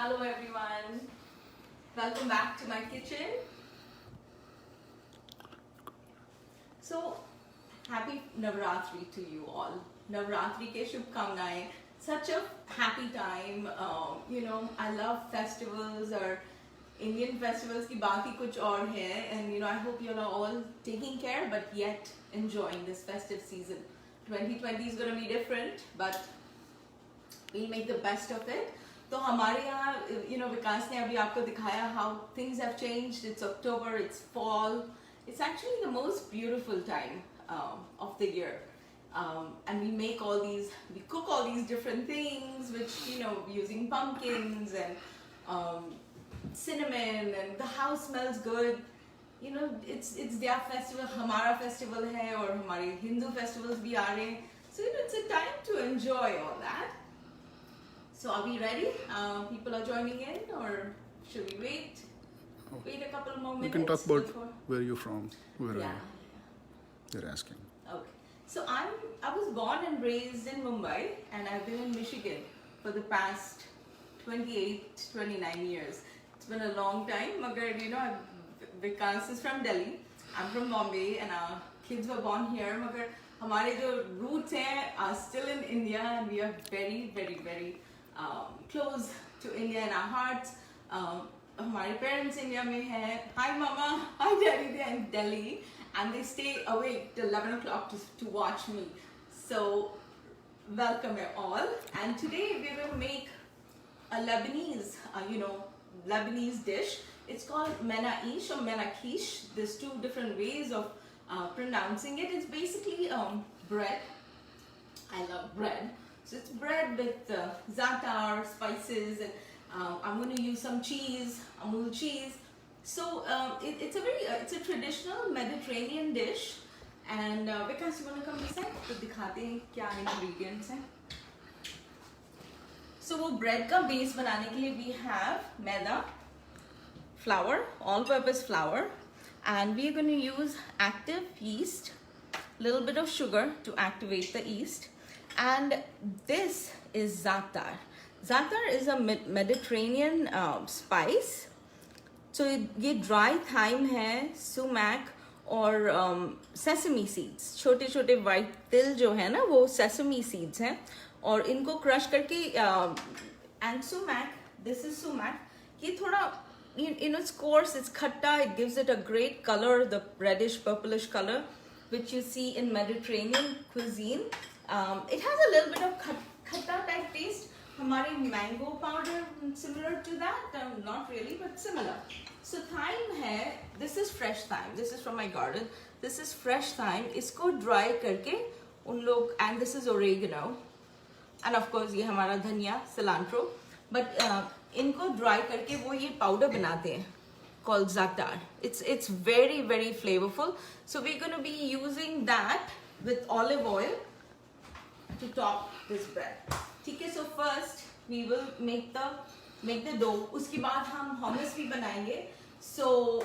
Hello everyone, welcome back to my kitchen. So happy Navratri to you all. Navratri ke shubhkamnaएं. Such a happy time. I love festivals or Indian festivals की बात ही कुछ और है, and I hope you are all taking care but yet enjoying this festive season. 2020 is going to be different, but we'll make the best of it. तो हमारे यहाँ विकास ने अभी आपको दिखाया how things have changed. It's October, it's fall. It's actually the most beautiful time of the year. And we cook all these different things, which, using pumpkins and cinnamon, and the house smells good. It's their festival, हमारा festival है, और हमारे Hindu festivals भी आ रहे हैं. So, it's a time to enjoy all that. So are we ready? People are joining in, or should we wait? Wait a couple more minutes. We can talk about where you're from. Where yeah. You're asking. Okay. So I was born and raised in Mumbai, and I've been in Michigan for the past 28, 29 years. It's been a long time. Magar, Vikas is from Delhi. I'm from Bombay, and our kids were born here. Magar, हमारे जो roots हैं are still in India, and we are very, very, very close to India in our hearts. हमारे parents India में हैं. Hi mama, hi daddy, they're in Delhi, and they stay awake till 11 o'clock to watch me. So welcome you all. And today we're going to make a Lebanese, Lebanese dish. It's called menaish or menakish. There's two different ways of pronouncing it. It's basically bread. I love bread. So it's bread with za'atar, spices, and I'm going to use some cheese, Amul cheese. So it's a traditional Mediterranean dish. And Vikas, you want to come this side? तो दिखाते हैं क्या ingredients हैं. So वो bread का base बनाने के लिए we have maida, flour, all-purpose flour, and we're going to use active yeast, little bit of sugar to activate the yeast. And this is za'atar. Za'atar is a Mediterranean spice. So ये dry thyme है, sumac और sesame seeds. छोटे छोटे white तिल जो है ना वो sesame seeds हैं, और इनको crush करके and sumac. This is sumac. ये थोड़ा it's coarse, it's khatta. It gives it a great color, the reddish purplish color, which you see in Mediterranean cuisine. It has a little bit of khatta type taste. Hamari mango powder, similar to that, not really, but similar. So thyme hai, this is fresh thyme. This is from my garden. This is fresh thyme. Isko dry karke un log, and this is oregano, and of course ये हमारा धनिया, cilantro. But इनको dry करके वो ये powder बनाते हैं called za'atar. It's very, very flavorful. So we're going to be using that with olive oil to top this bread. ठीक है, so first we will make the dough. उसके बाद हम hummus भी बनाएंगे. So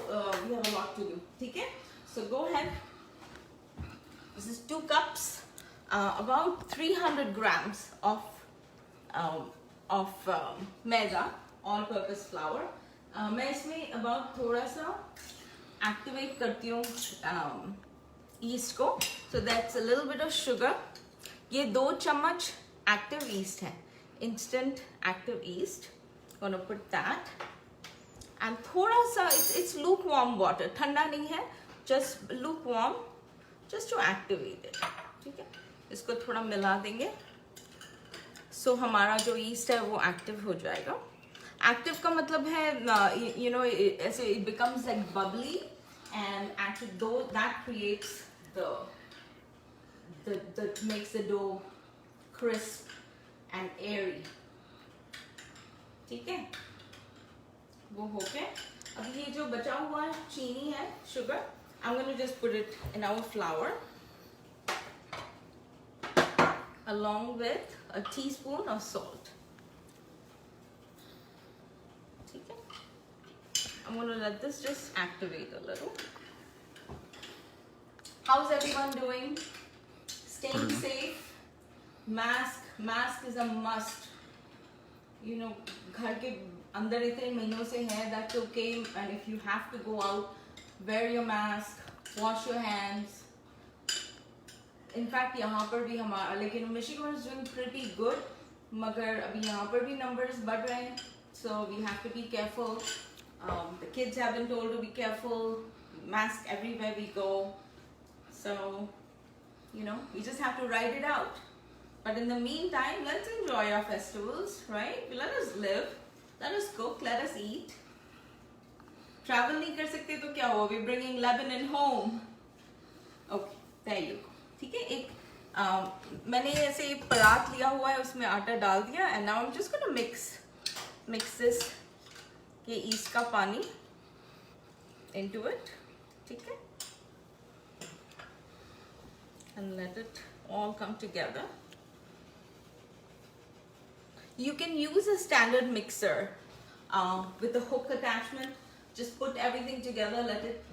we have a lot to do. ठीक है, so go ahead. This is 2 cups, about 300 grams of maida, all-purpose flour. मैं इसमें about थोड़ा सा activate करती हूँ yeast को. So that's a little bit of sugar. ये 2 चम्मच active yeast है, instant active yeast. Gonna put that, and थोड़ा सा it's lukewarm water, ठंडा नहीं है, just lukewarm, just to activate it. ठीक है, इसको थोड़ा मिला देंगे. So हमारा जो yeast है वो active हो जाएगा. Active का मतलब है ऐसे it becomes like bubbly, and active dough that creates the makes the dough crisp and airy. ठीक है, वो हो गए. अब ये जो बचा हुआ चीनी है, sugar, I'm going to just put it in our flour along with a teaspoon of salt. ठीक है, I'm going to let this just activate a little. How's everyone doing? Staying safe? Mask is a must. घर के अंदर इतने महीनों से है, that's okay, and if you have to go out, wear your mask, wash your hands. In fact यहाँ पर भी हमारा, लेकिन Michigan is doing pretty good, मगर अभी यहाँ पर भी numbers बढ़ रहे हैं, so we have to be careful. The kids have been told to be careful, mask everywhere we go, so you know, we just have to ride it out. But in the meantime, let's enjoy our festivals, right? Let us live, let us cook, let us eat. Travel नहीं कर सकते तो क्या हुआ? We're bringing Lebanon home. Okay, there you go. ठीक है, एक मैंने ऐसे परात लिया हुआ है, उसमें आटा डाल दिया, and now I'm just gonna mix this, ये ईस्ट का पानी into it, ठीक है, and let it all come together. You can use a standard mixer with a hook attachment. Just put everything together, let it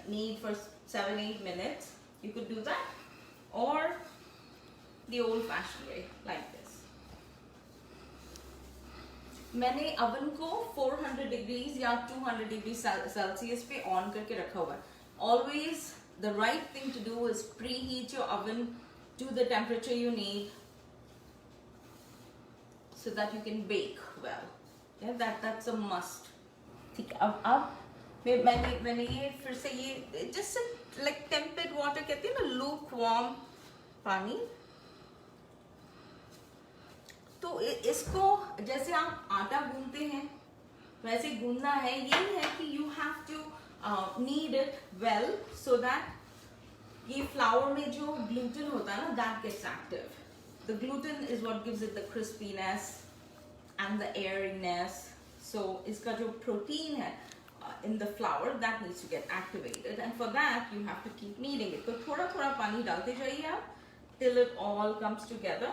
knead for 7-8 minutes. You could do that, or the old-fashioned way, like this. मैंने oven को 400 degrees या 200 degrees Celsius पे on करके रखा हुआ है. Always the right thing to do is preheat your oven to the temperature you need, so that you can bake well. Yeah, that's a must. ठीक है, अब मैंने ये फिर से ये just like tempered water कहते हैं ना, lukewarm पानी. तो इसको जैसे आप आटा गूंदते हैं वैसे गूंदना है. ये है कि you have to knead it well so that ये flour में जो gluten होता है ना, that gets active. The gluten is what gives it the crispiness and the airiness. So इसका जो protein है in the flour, that needs to get activated, and for that you have to keep kneading it. तो थोड़ा थोड़ा पानी डालते जाइए आप till it all comes together,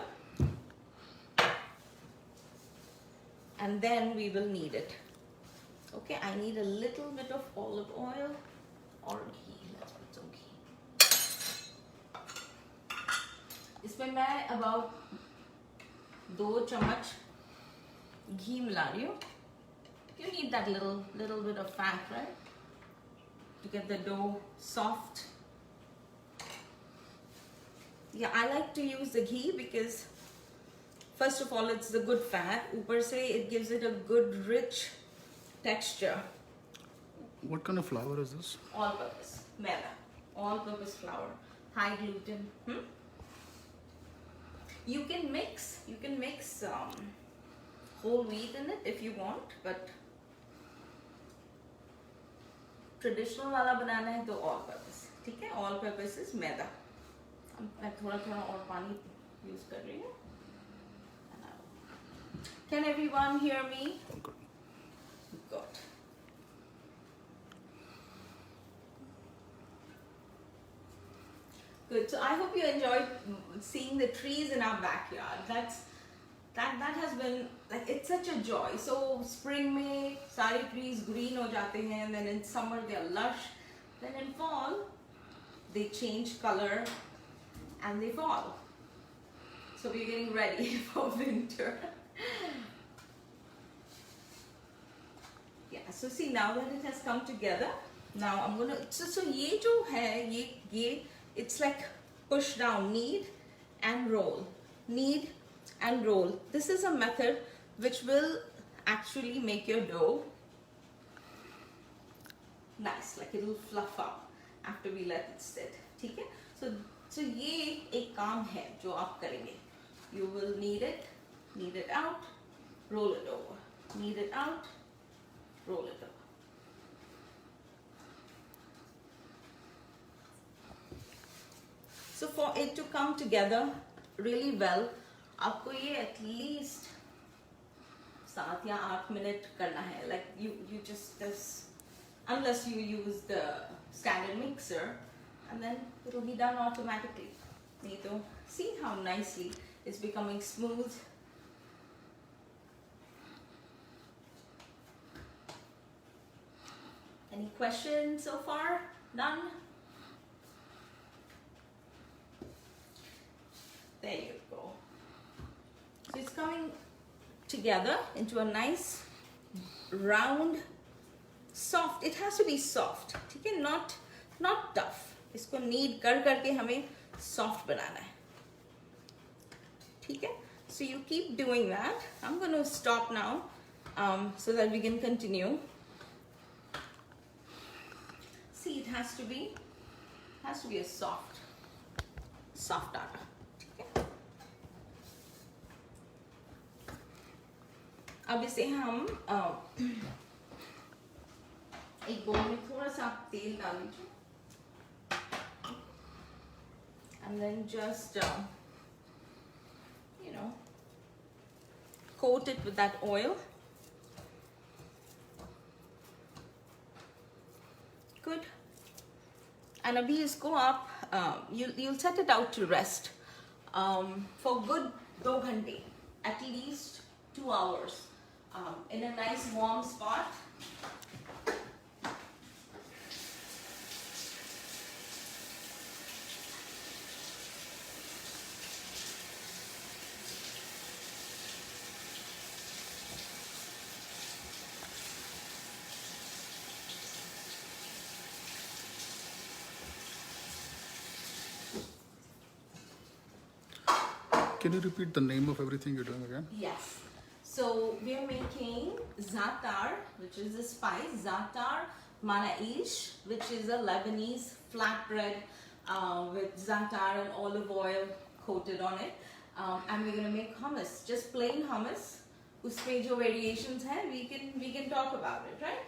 and then we will knead it. Okay, I need a little bit of olive oil or ghee. Let's put some ghee. इसमें मैं about 2 चम्मच घी मिला रही हूँ. You need that little bit of fat, right, to get the dough soft. Yeah, I like to use the ghee because first of all it's the good fat. ऊपर से it gives it a good rich texture. What kind of flour is this? All-purpose maida, all-purpose flour, high gluten. You can mix whole wheat in it if you want, but traditional वाला बनाना है तो all purpose. ठीक है, all purpose is मैदा. मैं थोड़ा थोड़ा और पानी यूज कर रही हूँ. Can everyone hear me? Good. Good. Good. So I hope you enjoyed seeing the trees in our backyard. That has been like, it's such a joy. So spring में सारे trees green हो जाते हैं, and then in summer they are lush. Then in fall they change color and they fall. So we're getting ready for winter. Yeah. So see, now that it has come together, now I'm gonna. So ये जो है ये it's like push down, knead and roll, knead and roll. This is a method which will actually make your dough nice, like it will fluff up after we let it sit. ठीक है? So ये एक काम है जो आप करेंगे. You will knead it out, roll it over, knead it out, roll it over. So for it to come together really well, आपको ये at least 7 या 8 minute करना है. Like you just this, unless you use the standard mixer, and then it will be done automatically. नहीं तो see how nicely it's becoming smooth. Any questions so far? None? There you go. So it's coming together into a nice round, soft. It has to be soft. ठीक है, not tough. इसको knead कर करके हमें soft बनाना है. ठीक है? So you keep doing that. I'm going to stop now so that we can continue. See, it has to be a soft आटा. ठीक है? अब इसे हम एक बोल में थोड़ा सा तेल डाल लीजिए. And then just coat it with that oil. Good. And abhi isko aap you'll set it out to rest for good 2 ghante, at least 2 hours, in a nice warm spot. Can you repeat the name of everything you're doing again? Yes. So we are making za'atar, which is the spice. Za'atar manaish, which is a Lebanese flatbread with za'atar and olive oil coated on it. And we're going to make hummus, just plain hummus. Usme jo variations hai, we can talk about it, right?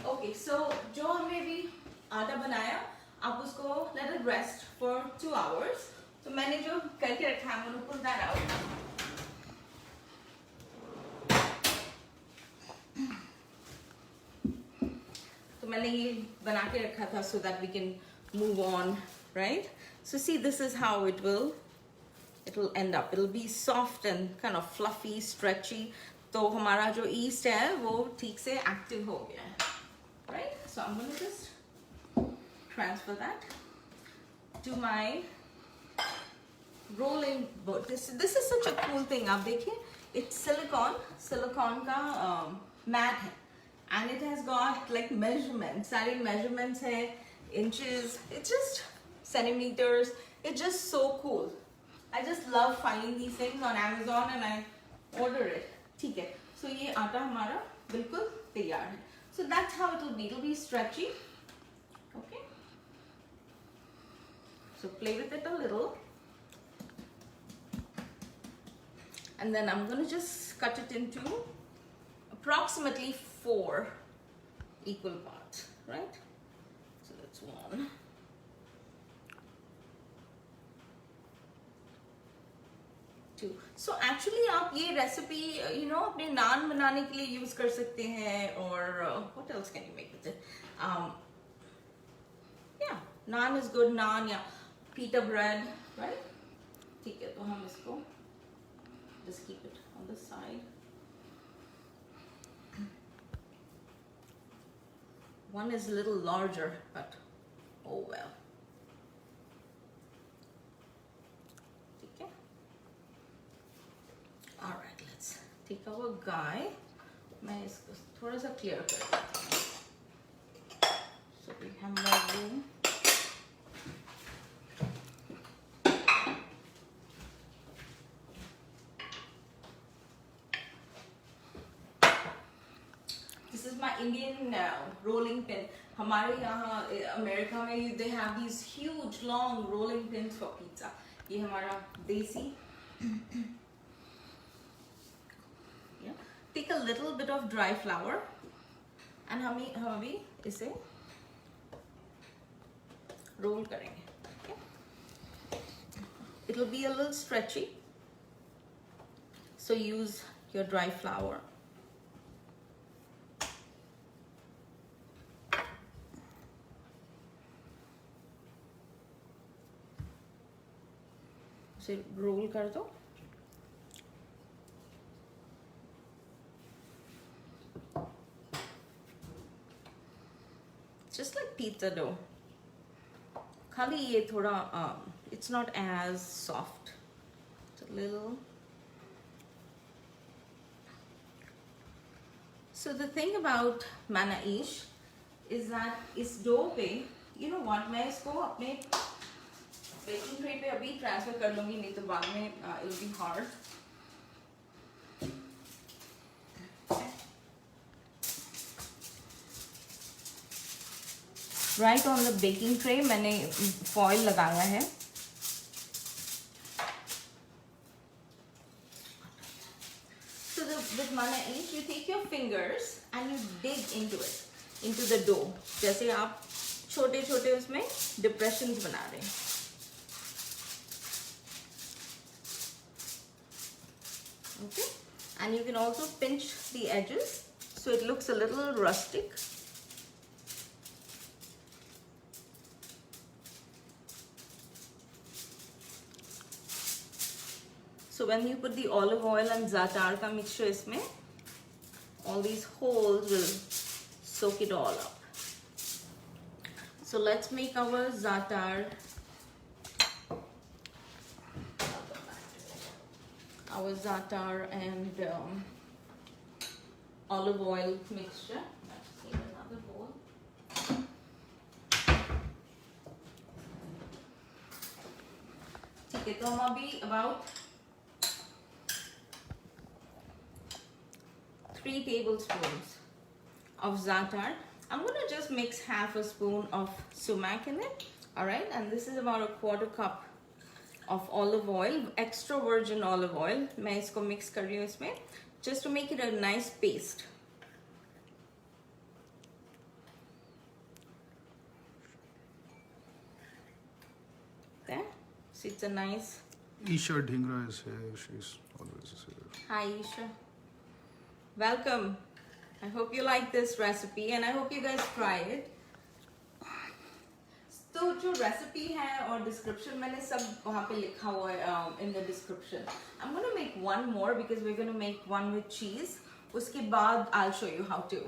Okay, so jo humne bhi aata banaya, aap usko let it rest for 2 hours. तो मैंने जो करके रखा है, I'm going to pull that out. तो मैंने ये बना के रखा था so that we can move on, right? So see, this is how it will end up. It'll be soft and kind of fluffy, stretchy. तो हमारा जो yeast है वो ठीक से active हो गया है, right? So I'm going to just transfer that to my rolling board. This is such a cool thing. आप देखिए, it's silicone का mat है, and it has got like measurements. सारे measurements है, inches. It's just centimeters. It's just so cool. I just love finding these things on Amazon and I order it. ठीक है. So ये आटा हमारा बिल्कुल तैयार है. So that's how it will be. It will be stretchy. Okay. So play with it a little. And then I'm going to just cut it into approximately 4 equal parts, right? So that's 1. 2. So actually आप ये recipe अपने नान बनाने के लिए use कर सकते हैं, or what else can you make with it? Yeah, naan is good. Naan या pita bread, right? ठीक है, तो हम इसको just keep it on the side. One is a little larger, but oh well. Okay. All right, let's take our guy. मैं इसको थोड़ा सा clear कर देती हूँ. So we have more room. Indian rolling pin. हमारे यहाँ अमेरिका में they have these huge long rolling pins for pizza. ये हमारा देसी. Yeah. Take a little bit of dry flour and हम अभी इसे roll करेंगे. Okay. It'll be a little stretchy, so use your dry flour. से role कर दो. Just like pizza dough. खाली ये थोड़ा it's not as soft. It's a little So the thing about Manaish is that इस dough पे, you know what, मैं इसको अपने baking tray पे अभी transfer कर लूँगी, नहीं तो बाद में it'll be hard. Right on the baking tray मैंने foil लगाया है. So with Manaish, you take your fingers and you dig into it, into the dough. जैसे आप छोटे-छोटे उसमें depressions बना रहे हैं. Okay, and you can also pinch the edges so it looks a little rustic. So when you put the olive oil and za'atar ka mixture isme, all these holes will soak it all up. So let's make our za'atar, and olive oil mixture. Let's take another bowl. ठीक है, तो हम अभी about 3 tablespoons of za'atar. I'm gonna just mix half a spoon of sumac in it. All right, and this is about a 1/4 cup of olive oil, extra virgin olive oil. मैं इसको mix कर रही हूँ इसमें, just to make it a nice paste. There, so it's a nice. Isha Dhingra is here. She's always here. Hi Isha. Welcome. I hope you like this recipe and I hope you guys try it. तो जो recipe है और description मैंने सब वहाँ पे लिखा हुआ है in the description. I'm gonna make one more because we're gonna make one with cheese. उसके बाद I'll show you how to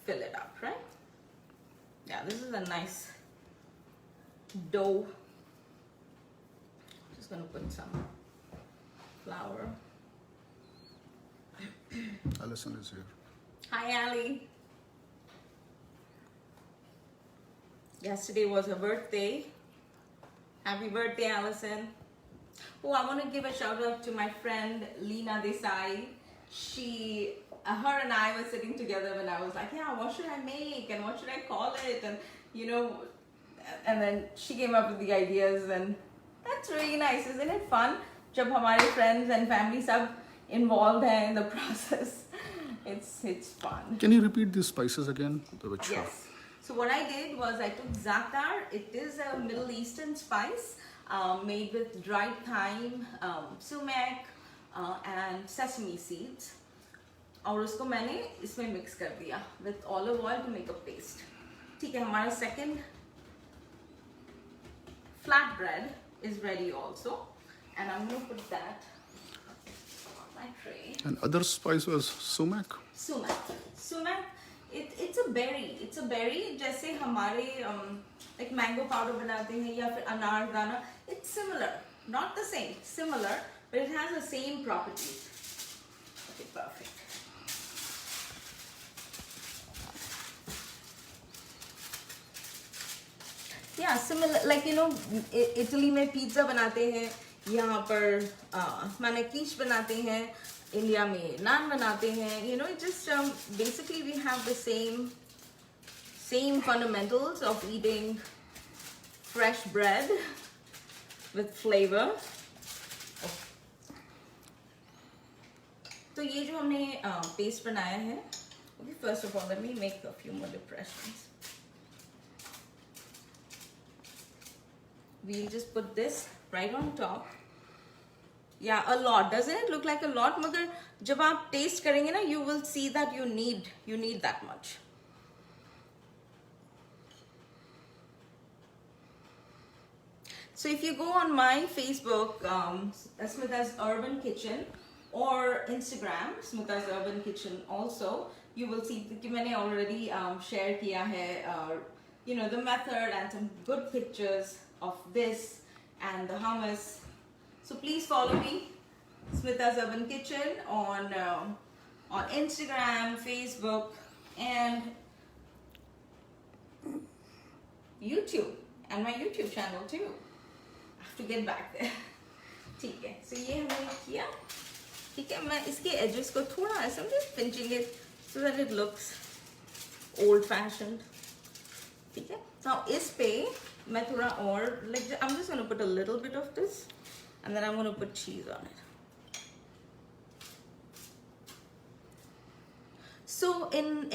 fill it up, right? Yeah, this is a nice dough. Just gonna put some flour. Alison is here. Hi, Ali. Yesterday was her birthday. Happy birthday, Alison. Oh, I want to give a shout out to my friend Leena Desai. Her and I were sitting together when I was like, yeah, what should I make and what should I call it? And you know, and then she came up with the ideas, and that's really nice, isn't it fun? जब हमारे friends and family सब involved in the process. It's fun. Can you repeat these spices again? Yes. So what I did was I took za'atar. It is a Middle Eastern spice made with dried thyme, sumac, and sesame seeds. और उसको मैंने इसमें mix कर दिया with olive oil to make a paste. ठीक है, हमारा second flatbread is ready also, and I'm going to put that on my tray. And other spice was sumac? Sumac, it's a berry. It's a berry जैसे हमारे like mango powder बनाते हैं या फिर अनार दाना. It's similar, not the same, similar, but it has the same properties. Okay, perfect. Yeah, similar, like you know, Italy में pizza बनाते हैं, यहाँ पर mannakish बनाते हैं, India में naan बनाते हैं. You know, it just basically we have the same fundamentals of eating fresh bread with flavor. तो ये जो हमने paste बनाया है, okay, first of all let me make a few more depressions. We'll just put this right on top. Yeah, a lot. Doesn't it look like a lot? मगर जब आप taste करेंगे ना, you will see that you need that much. So if you go on my Facebook, Smita's Urban Kitchen, or Instagram, Smita's Urban Kitchen also, you will see कि मैंने already share किया है, you know, the method and some good pictures of this and the hummus. So please follow me, Smita's Urban Kitchen, on Instagram, Facebook, and YouTube and my YouTube channel too. I have to get back there. ठीक है, so ये हमने किया. ठीक है, मैं इसके edges को थोड़ा ऐसा pinching it so that it looks old-fashioned. ठीक है. Now इस पे मैं थोड़ा और like I'm just gonna put a little bit of this, and then I'm gonna put cheese on it. So in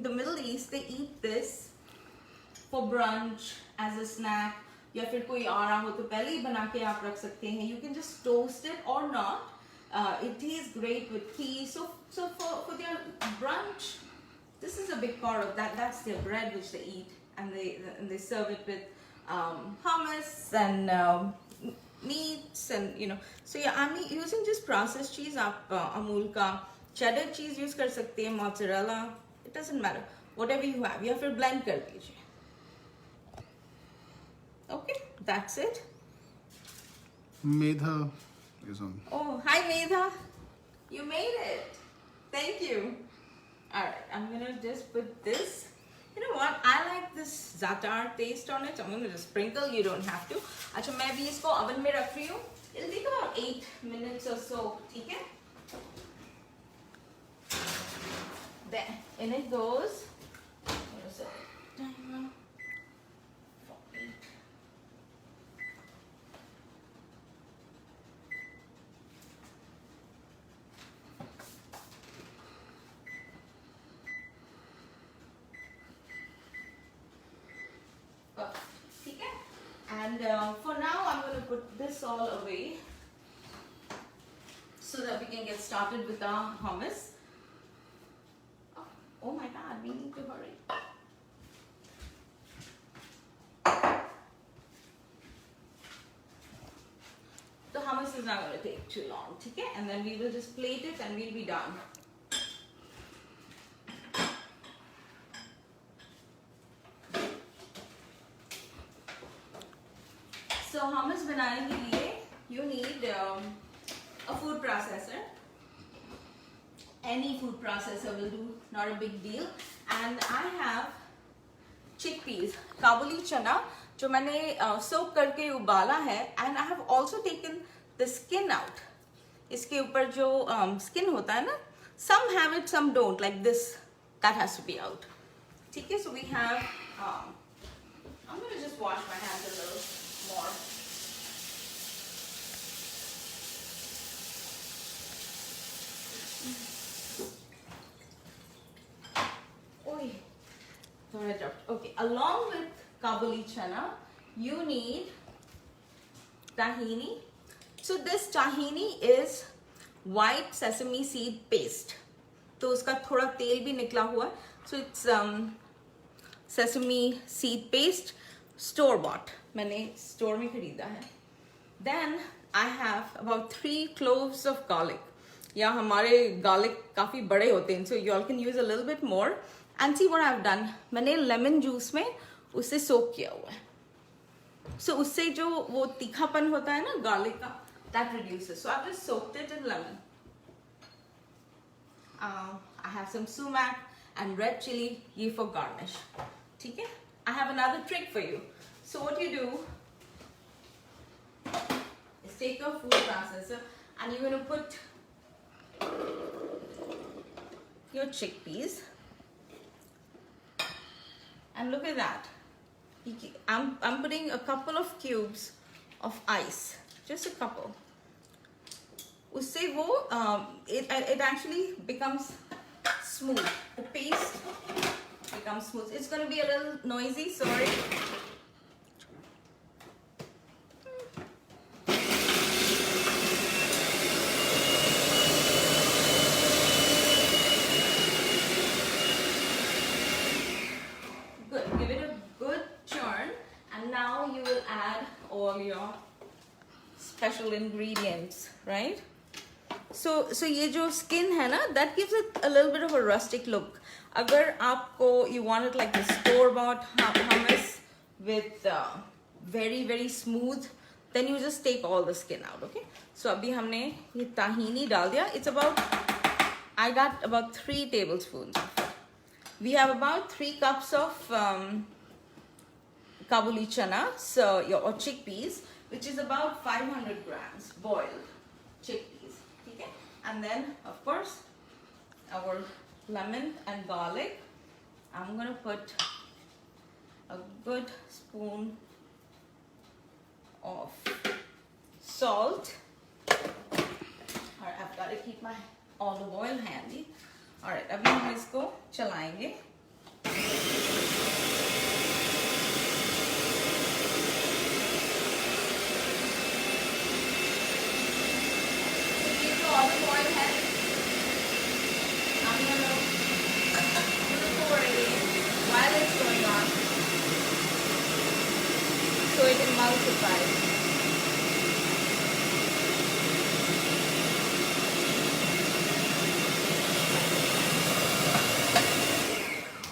the Middle East they eat this for brunch as a snack. या फिर कोई आ रहा हो तो पहले ही बना के आप रख सकते हैं. You can just toast it or not. It tastes great with tea. So for their brunch, this is a big part of that. That's their bread which they eat, and they serve it with hummus and meats and So yeah, I'm using just processed cheese. आप Amul का cheddar cheese use कर सकते हैं, mozzarella. It doesn't matter. Whatever you have, या फिर blend कर दीजिए. Okay, that's it. Medha is on. Oh, hi Medha. You made it. Thank you. Alright, I'm gonna just put this. You know what? I like this za'atar taste on it. So I'm gonna just sprinkle. You don't have to. अच्छा मैं भी इसको oven में रख रही हूँ. It'll take about 8 minutes or so. ठीक है? Then in it goes. I'm gonna set the timer for 8. And for now, I'm going to put this all away so that we can get started with our hummus. Oh my God, we need to hurry. The hummus is not going to take too long, okay? And then we will just plate it and we'll be done. So hummus बनाने के लिए you need a food processor. Any food processor will do, not a big deal. And I have chickpeas, Kabuli chana, जो मैंने soak करके उबाला है. And I have also taken the skin out. इसके ऊपर जो skin होता है ना, some have it, some don't. Like this, that has to be out. ठीक है, so we have. I'm gonna just wash my hands a little more. Okay, along with Kabuli chana, you need tahini. So this tahini is white sesame seed paste. तो उसका थोड़ा तेल भी निकला हुआ. So it's sesame seed paste, store bought. मैंने store में खरीदा है. Then I have about 3 cloves of garlic. या हमारे garlic काफी बड़े होते हैं, so you all can use a little bit more. And see what I've done. मैंने lemon juice में उसे soak किया हुआ है. So उससे जो वो तीखापन होता है ना garlic का, that reduces. So I've just soaked it in lemon. I have some sumac and red chili ye for garnish. ठीक है? I have another trick for you. So what you do is take your food processor and you're going to put your chickpeas. And look at that. I'm putting a couple of cubes of ice. Just a couple. उससे वो it actually becomes smooth. The paste becomes smooth. It's going to be a little noisy, sorry. Good. Give it a good churn, and now you will add all your special ingredients, right? So ये जो skin है ना, that gives it a little bit of a rustic look. अगर आपको you want it like the store-bought hummus with very very smooth, then you just take all the skin out, okay? So अभी हमने ये tahini डाल दिया. It's about, I got about 3 tablespoons of it. We have about 3 cups of Kabuli chana, so or chickpeas, which is about 500 grams boiled chickpeas. Okay? And then, of course, our lemon and garlic. I'm gonna put a good spoon of salt. Alright, I've got to keep my olive oil handy. Alright, अभी हम इसको चलाएंगे. ये जो olive oil है, I'm gonna pour it in while it's going on, so it emulsifies.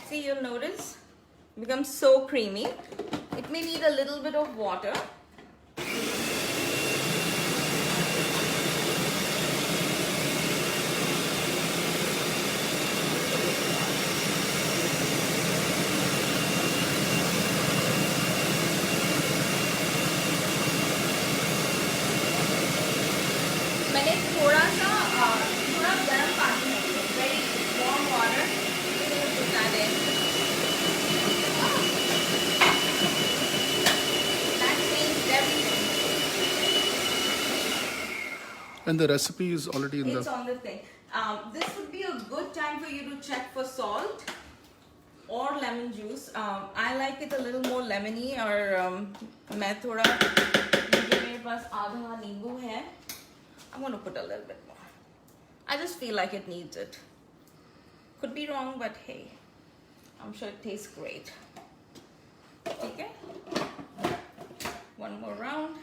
See, you'll notice it becomes so creamy. It may need a little bit of water. मैंने थोड़ा गर्म पानी है, very warm water. I'm going to put that in. That changed everything. And the recipe is already in It's on the thing. This would be a good time for you to check for salt or lemon juice. I like it a little more lemony, और मैं थोड़ा मेरे पास आधा नींबू है. I'm going to put a little bit more. I just feel like it needs it. Could be wrong, but hey, I'm sure it tastes great. Okay? One more round.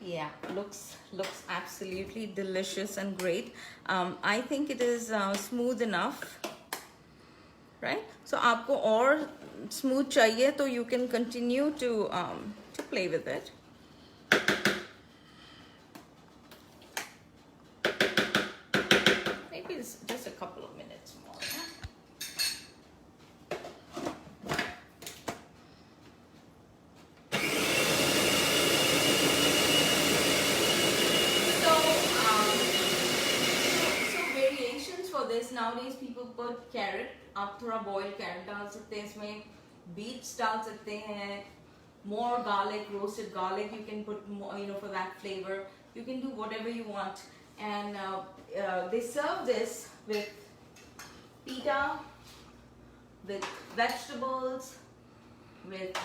Yeah, looks absolutely delicious and great. I think it is smooth enough, right? So आपको और smooth चाहिए तो you can continue to play with it. Maybe it's just a couple of minutes more. This nowadays people put carrot. आप थोड़ा boiled carrot डाल सकते हैं इसमें, beets डाल सकते हैं, more garlic, roasted garlic you can put more, for that flavor. You can do whatever you want, and they serve this with pita, with vegetables, with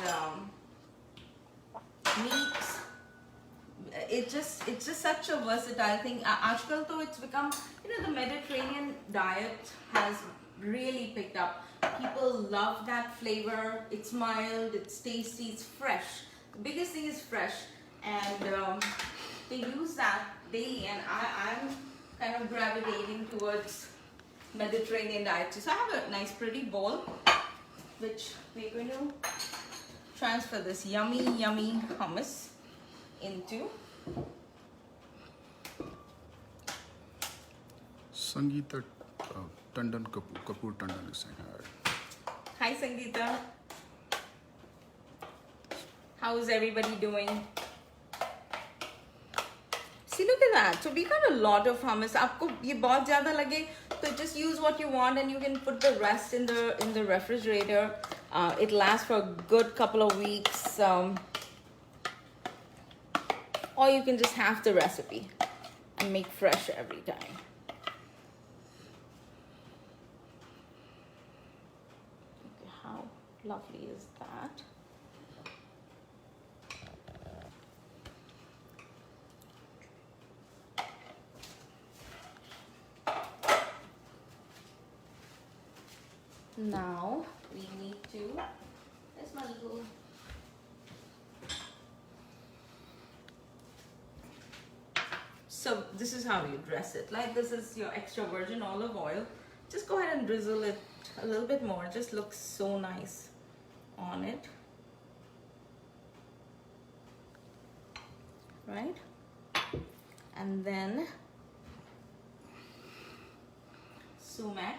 meats. It's just such a versatile thing. आजकल तो it's become, the Mediterranean diet has really picked up. People love that flavor. It's mild, it's tasty, it's fresh. The biggest thing is fresh, and they use that daily. And I'm kind of gravitating towards Mediterranean diet. So I have a nice, pretty bowl, which we're going to transfer this yummy hummus into. Sangeeta Tandon Kapoor Tandon is saying hi. Hi Sangeeta. How is everybody doing? See, look at that. So we got a lot of hummus. आपको ये बहुत ज़्यादा लगे तो just use what you want, and you can put the rest in the refrigerator. It lasts for a good couple of weeks. Or you can just have the recipe and make fresh every time. Okay, how lovely is that? Now we need to, there's my little So this is how you dress it. Like this is your extra virgin olive oil. Just go ahead and drizzle it a little bit more. It just looks so nice on it. Right? And then sumac.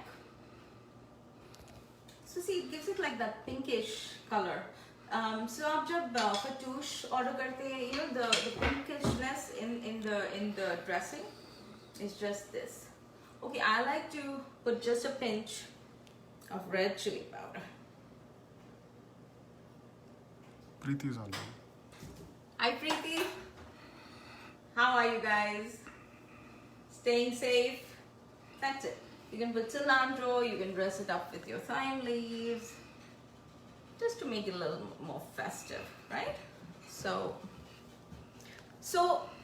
So see, it gives it like that pinkish color. So आप जब fatouche order करते हैं, you know the pinkishness in the dressing is just this. Okay, I like to put just a pinch of red chili powder. Preeti's on. Hi Preeti. How are you guys? Staying safe? That's it. You can put cilantro, you can dress it up with your thyme leaves, just to make it a little more festive, right? So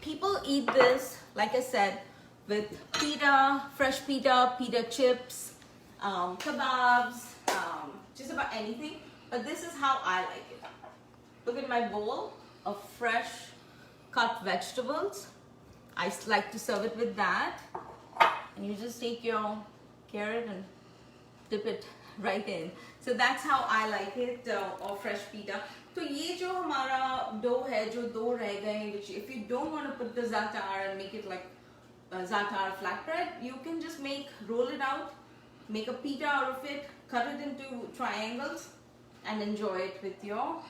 people eat this, like I said, with pita, fresh pita, pita chips, kebabs, just about anything. But this is how I like it. Look at my bowl of fresh cut vegetables. I like to serve it with that. And you just take your carrot and dip it right in. So that's how I like it, or fresh pita. So ये जो हमारा dough है, जो दो रह गए, which if you don't want to put the za'atar and make it like za'atar flatbread, you can just roll it out, make a pita out of it, cut it into triangles, and enjoy it with your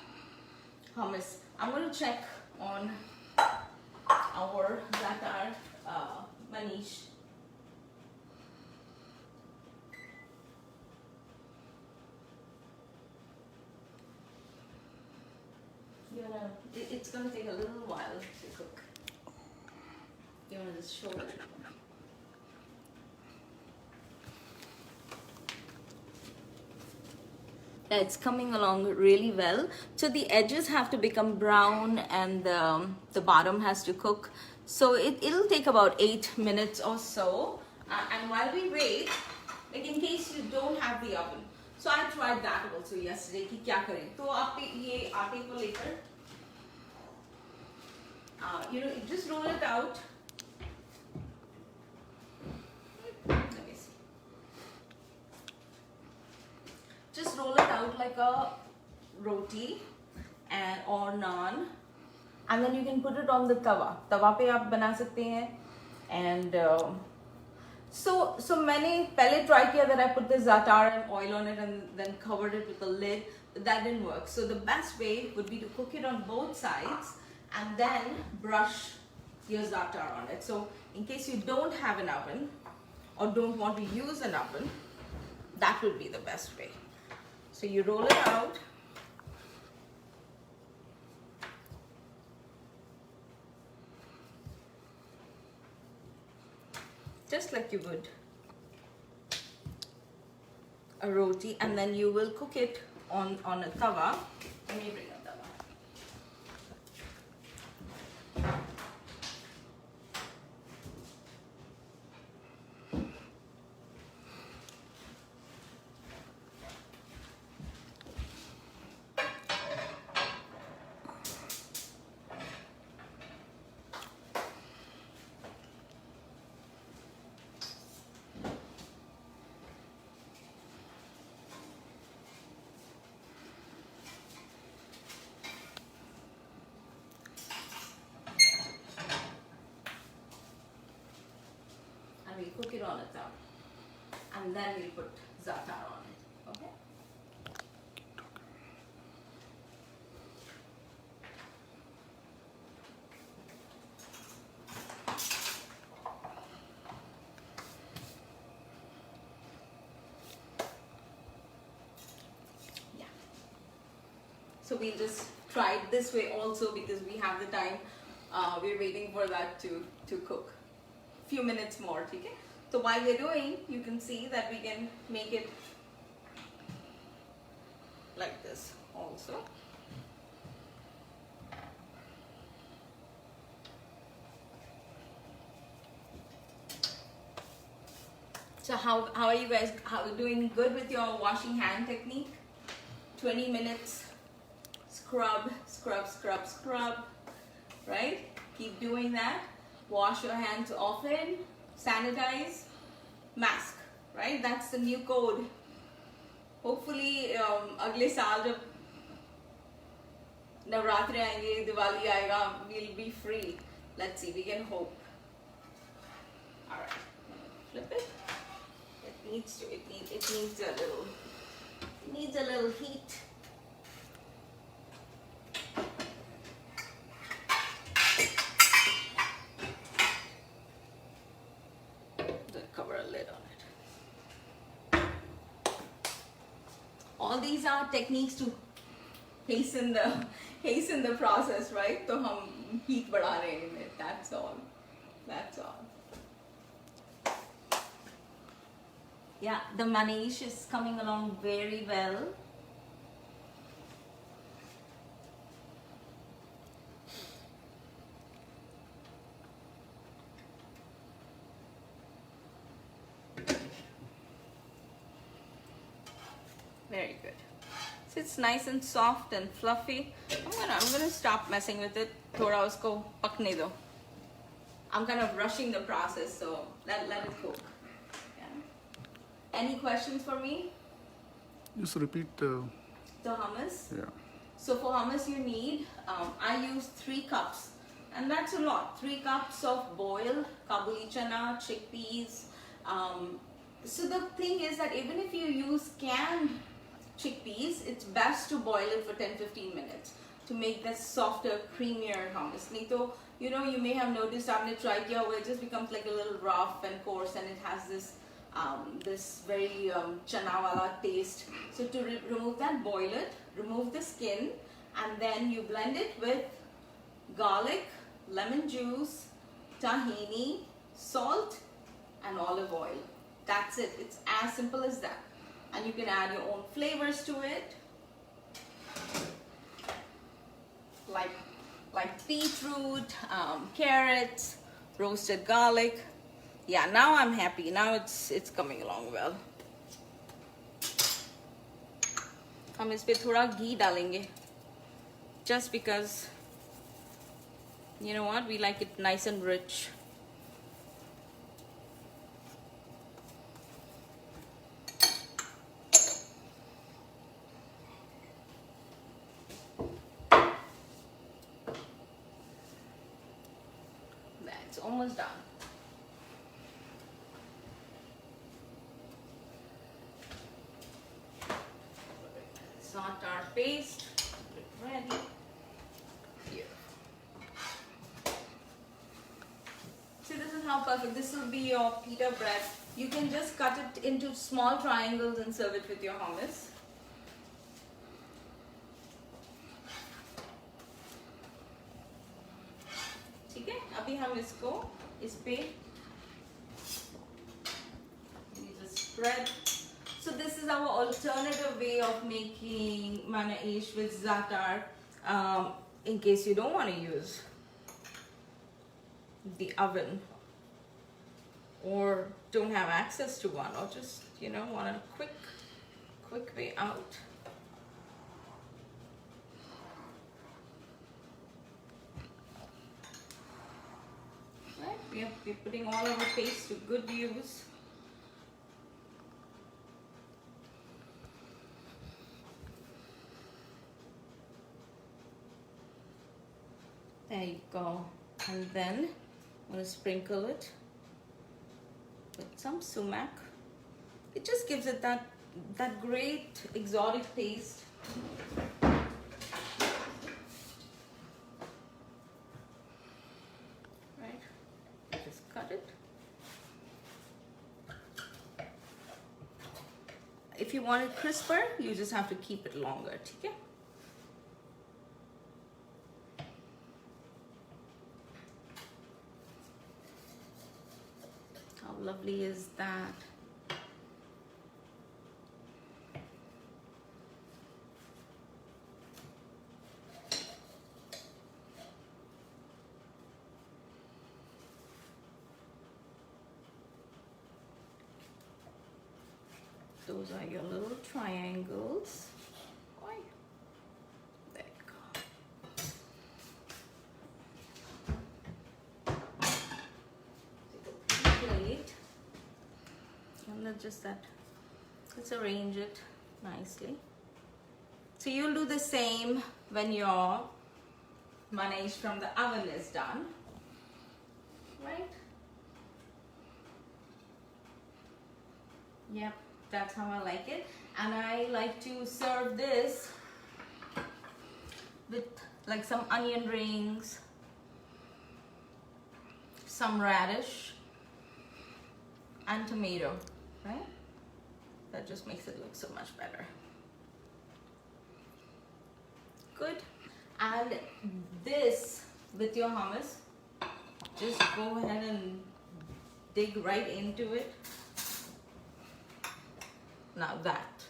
hummus. I'm going to check on our za'atar, Manish. It's gonna take a little while to cook. You wanna just show it? It's coming along really well. So the edges have to become brown and the bottom has to cook. So it'll take about 8 minutes or so. And while we wait, like in case you don't have the oven. So I tried that also yesterday कि क्या करें. तो आप ये आटे को लेकर, you know, just roll it out. Let me see. Just roll it out like a roti or naan, and then you can put it on the tawa. Tawa पे आप बना सकते हैं. And so मैंने पहले try किया that I put the za'atar and oil on it and then covered it with a lid, but that didn't work. So the best way would be to cook it on both sides and then brush your za'atar on it. So in case you don't have an oven or don't want to use an oven, that would be the best way. So you roll it out. Just like you would a roti, and then you will cook it on a tawa. Let me bring a tawa. We cook it on a tawa, and then we put za'atar on it. Okay. Yeah. So we'll just try it this way also because we have the time. We're waiting for that to cook. Few minutes more, okay? So while we're doing, you can see that we can make it like this also. So how are you guys doing? Good with your washing hand technique? 20 minutes, scrub, scrub, scrub, scrub, right? Keep doing that. wash your hands often, sanitize, mask, right? That's the new code. Hopefully अगले साल जब नवरात्रे आएंगे, दिवाली आएगा, we'll be free. Let's see, we can hope. All right, flip it. It needs a little heat. Cover a lid on it. All these are techniques to hasten the process, right? तो हम heat बढ़ा रहे हैं इनमें. That's all. Yeah, the Manish is coming along very well. Very good. So it's nice and soft and fluffy. I'm gonna stop messing with it. थोड़ा उसको पकने दो. I'm kind of rushing the process, so let it cook. Yeah. Any questions for me? Just repeat the hummus. Yeah. So for hummus you need, I use 3 cups, and that's a lot. 3 cups of boiled Kabuli chana, chickpeas. So the thing is that even if you use canned chickpeas, it's best to boil it for 10-15 minutes to make that softer, creamier hummus. नहीं तो, you know, you may have noticed, आपने try किया हुआ, it just becomes like a little rough and coarse, and it has this very chana wala taste. So to remove that, boil it, remove the skin, and then you blend it with garlic, lemon juice, tahini, salt, and olive oil. That's it. It's as simple as that. And you can add your own flavors to it, like beetroot, carrots, roasted garlic. Yeah, now I'm happy. Now it's coming along well. हम इस पे थोड़ा घी डालेंगे, just because, you know what, we like it nice and rich. It's almost done. Start our paste. Ready. Here. See, this is how perfect. This will be your pita bread. You can just cut it into small triangles and serve it with your hummus. ठीक है, अभी हम इसको इस पे spread. So this is our alternative way of making manaish with za'atar, in case you don't want to use the oven or don't have access to one, or just, you know, want a quick way out. Right, we're putting all our paste to good use. There you go. And then I'm going to sprinkle it with some sumac. It just gives it that great exotic taste. Right? Just cut it. If you want it crisper, you just have to keep it longer. Okay? How lovely is that? Those are your little triangles. There you go. let's arrange it nicely. So you'll do the same when your manage from the oven is done, right? Yep, that's how I like it. And I like to serve this with like some onion rings, some radish, and tomato, right? That just makes it look so much better. Good. And this with your hummus, just go ahead and dig right into it. Now that's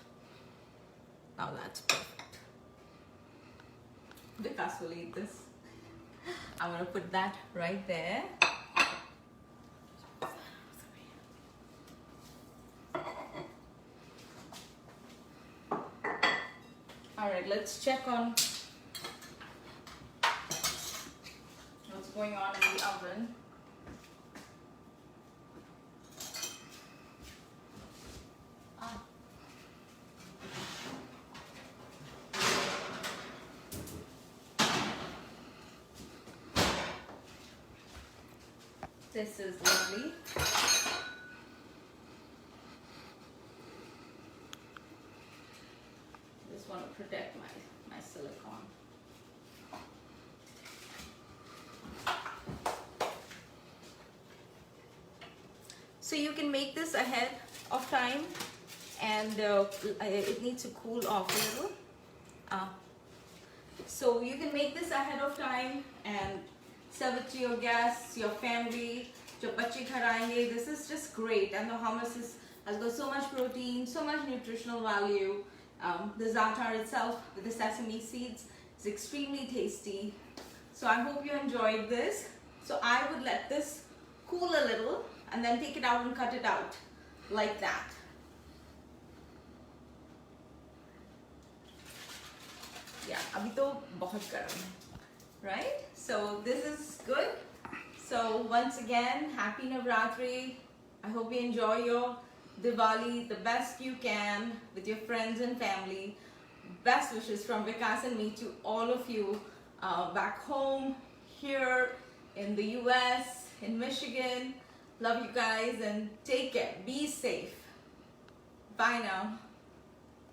perfect. Vikas will eat this. I'm gonna put that right there. All right, let's check on what's going on in the oven. This is lovely. Just want to protect my silicone. So you can make this ahead of time, and it needs to cool off a little. So you can make this ahead of time and serve it to your guests, your family. Jo bachche ghar aayenge. This is just great, and the hummus has got so much protein, so much nutritional value. The za'atar itself with the sesame seeds is extremely tasty. So I hope you enjoyed this. So I would let this cool a little and then take it out and cut it out like that. Yeah, abhi to bahut garam hai, right? So this is good. So once again, happy Navratri. I hope you enjoy your Diwali the best you can with your friends and family. Best wishes from Vikas and me to all of you back home, here in the US, in Michigan. Love you guys and take care. Be safe. Bye now.